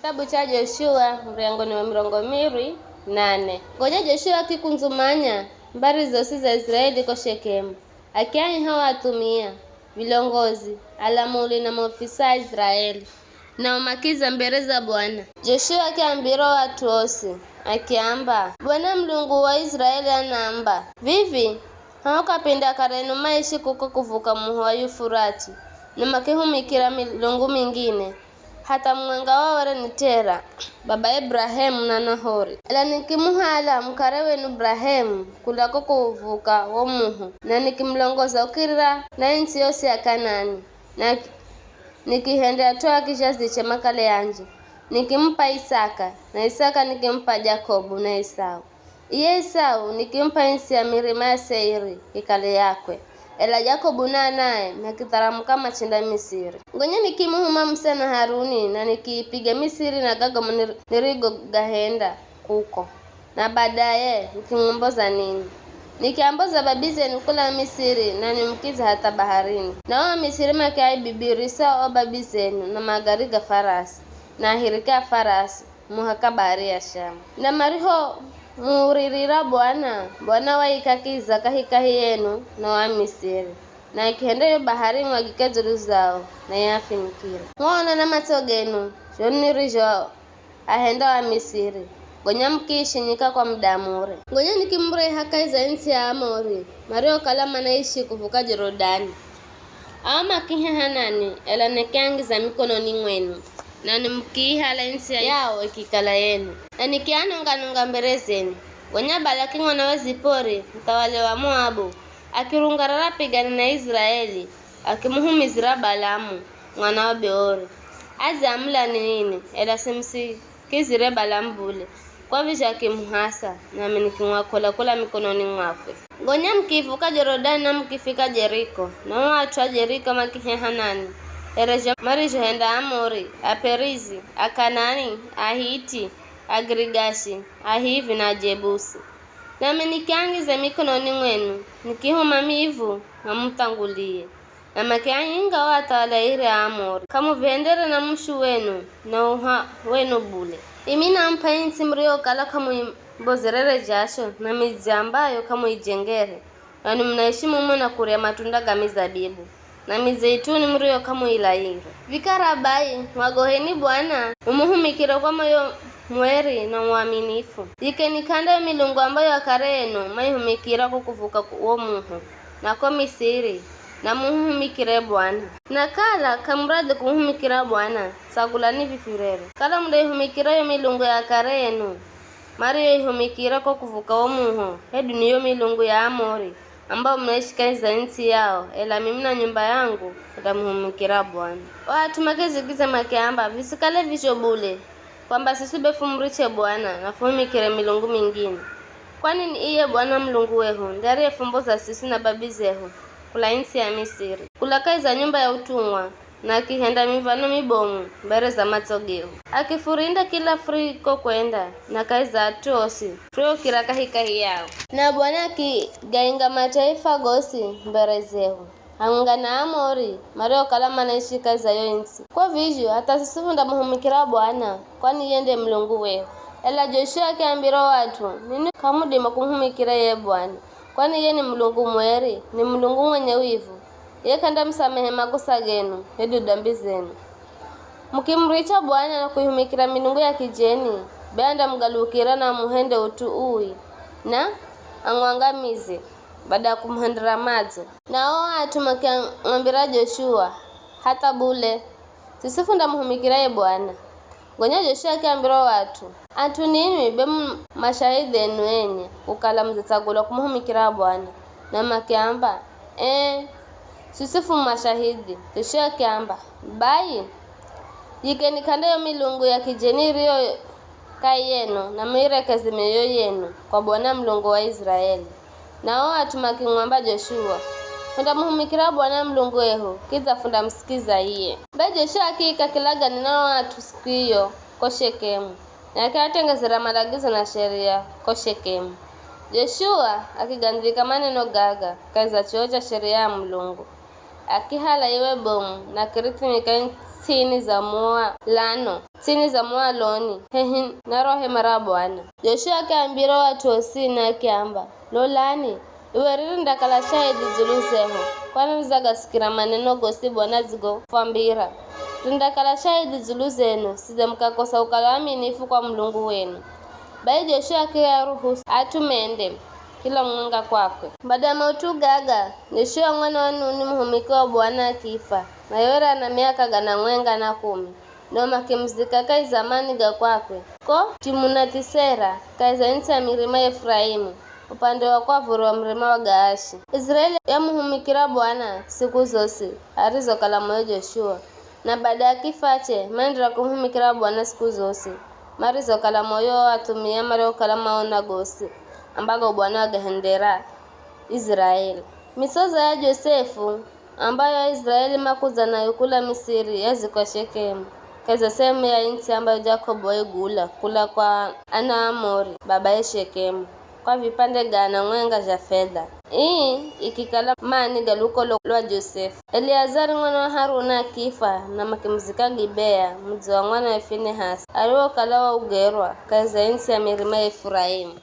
Kitabu cha Joshua mrengo ni wa mirongo miri 8. Ngoja Joshua akikunzumanya mbari zosi za Israeli ko Shekemu, akiani hawa atumia vilongozi alamuli na maofisa ya Israeli na umakiza mbere za Bwana. Joshua akiambira watu osi akiamba, Bwana Mlungu wa Israeli anaamba vivi hawakapenda karenu maishi kuko kuvuka muho wa Yufurati na makihumikira milungu mingine hata mwenga waware ni Tera baba Ibrahimu na Nahori, ela nikimuhala mkare wenu Ibrahimu kulako kuvuka wo muho na nikimlongoza ukirira na insi yose ya Kanani na nikihendea toa kishazi cha makale yanje nikimpa Isaka na Isaka nikimpa Yakobo na Esau. Iye Esau nikimpa insi ya milima ya Seiri ikale yakwe, ela Yakobo naye nakitaramuka machinda Misiri. Ngonya nikimuhuma Musa na Haruni na nikipiga Misiri na gaga nirigo gahenda kuko na baadaye nikimomboza nini nikiamboza babize nikula Misiri na nimkiza hata baharini na wa Misiri makai bibirisa o babizenu na magariga farasi na hirika farasi muhaka bahari ya Shamu na mariho muririra Bwana waikakiza kahikahi yenu na wa Misiri na ikihendeyo bahari mwagikazuru zao na yafinikira mwana na matogenu jonirijo ahenda wa Misiri gonya mkishinyika kwa mdamure gonya nikimure hakaiza insi ya Amori mario kalama naishi kuvuka Jorodani ama kihanani ela nekangiza mikononi mwenu na nimkihala insi yao ikikala yenu na nikianunga mbere zenu gonya Balaki mwana wa Zipori mtawale wa Moabu akirungarara pigana na Israeli akimuhumizira Balamu mwana wa Beori azamla nini ela simsi kizire Balamu bule kwa visha kimuhasa na minikiwakola kula mikononi mwakwe gonya mkivuka Jorodani na mkifika Jeriko na watu wa Jeriko makihanani ereja marijo henda Amori Aperizi Akanani Ahiti Agrigashi Ahivi na Jebusi na minikiangize mikononi mwenu nikihuma mivu na mtangulie na makianyinga watawala ire Amori kamu vendere na mshu wenu na uha wenu bule imina mpa insi mrio kala kamu mbozerere jasho na mizambayo kamu ijengere yani mnaheshimu mwana kuria matunda ga mizabibu na mizeituni mrio kamu ilaire vikarabai wagoheni Bwana umuhumikira kwa moyo mweri na uaminifu ikenikanda milungu ambayo akareno maihumikira kukuvuka uo muho na kwa Misiri na muhumikire Bwana na kala kamradi kumuhumikira Bwana sagulani vifirere kala mudehumikira yo milungu ya karenu mari ihumikira kwa kuvuka uo muho hedu niyo milungu ya Amori ambao mnaishikaiza nchi yao ela mimi na nyumba yangu tutamuhumikira Bwana watu makezikiza makiamba visikale visho bule kwamba sisi befumriche Bwana na fumikire milungu mingine kwani ni iye Bwana Mlungu wehu ndari efumboza sisi na babizehu kula insi ya Misiri kula kaiza nyumba ya utumwa na kihenda mivano mibomu mbere za matogeo akifurinda kila friko kwenda na kaiza atosi frio kiraka hikahi yao na Bwana kigainga mataifa gosi mbere zehu hanga na Amori mario kalama naishi kaiza yo insi kwa vizio hata sisi funda muhumikira Bwana kwani yende Mlungu wehu ela Joshua akiambira watu nini kamudima kumuhumikira ye Bwana kwani yeye ni Mlungu mweri ni Mlungu mwenye wivu ye kanda msamehe makosa genu hedu dhambi zenu mkimricha Bwana na kuihumikira milungu ya kijeni banda mgalukira na muhende utu ui na angwangamize baada ya kumhendera madzo nao watu makiambira Joshua hata bule sisi funda muhumikira ye Bwana gonya Joshua akiambira watu atu nini be mashahidi enu enye ukala mzitagula kumuhumikira Bwana na makiamba sisifu mashahidi Joshua akiamba bai yikeni kanda yo milungu ya kijeni rio kayeno na mirekezi meyo yenu kwa Bwana Mlungu wa Israeli nao watu makingwamba Joshua funda muhumikira Bwana Mlungu wehu kiza funda msikiza iye ba Joshua akika kilaga ninao watu siku hiyo ko Shekemu na akatengezera malagizo na sheria ko Shekemu Joshua akigandika maneno gaga kaiza choo cha sheria ya Mlungu akihala iwe bomu na kiritimika tini za mua lano tini za mua loni hehin narohe mara Bwana. Joshua akaambira watu osini akiamba lolani iweriri ndakala shahidi zuluzeho kwani mzagasikira maneno gosi Bwana zigo fambira rindakala shahidi zuluzenu size mkakosa uaminifu kwa Mulungu wenu. Bai Joshua akiyaruhusu atumende kila mwenga kwakwe. Baada ya mautu gaga Joshua mwana wa Nuni mhumiki wa Bwana akifa na yora na miaka gana mwenga na 10 noma kimzika kai zamani ga kwakwe ko Timunatisera kaiza nchi ya milima ya Efraimu upande wa kwavuru wa mlima wa Gaashi. Israeli yamuhumikira Bwana siku zosi arizokala moyo Joshua na baada ya kifache maendera kumhumikira Bwana siku zosi marizokala moyo atumia mari kala maona gosi ambago Bwana agahendera Israeli. Misoza ya Josefu ambayo Israeli makuza na yukula Misiri yazikwa Shekemu kaza sehemu ya nchi ambayo Jacob waigula kula kwa Anaamori baba ya Shekemu kwa vipande gana mwenga ja fedha. Hii ikikala mani galuko lwa Josefu. Eliazari mwana wa Haruna akifa na makimzika Gibea mji wa mwana wa Finehasi aliokala wa ugerwa kaza nchi ya milima ya Efraimu.